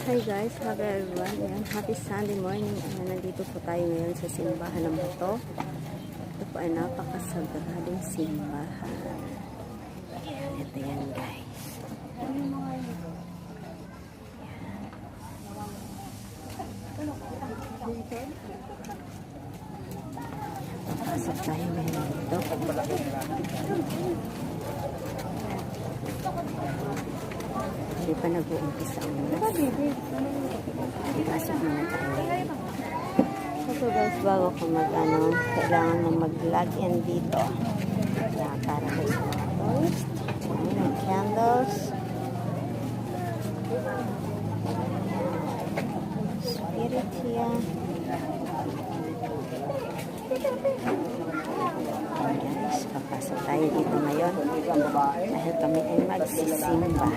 Hi guys, hello everyone. Ayan, happy Sunday morning. Ayan, nandito po tayo ngayon sa simbahan ng Bato. Ito po ay napakasagradong simbahan. Ayan, ito yan guys. Papasok tayo ngayon dito. Hindi pa nag-uumpisa ang oras. Pasok muna tayo. So guys, bago ko kailangan mo mag-log in dito. Para guys sa mga toast. May candles. Spirit here. Guys, papasok tayo dito ngayon. Dahil kami ay magsisimba.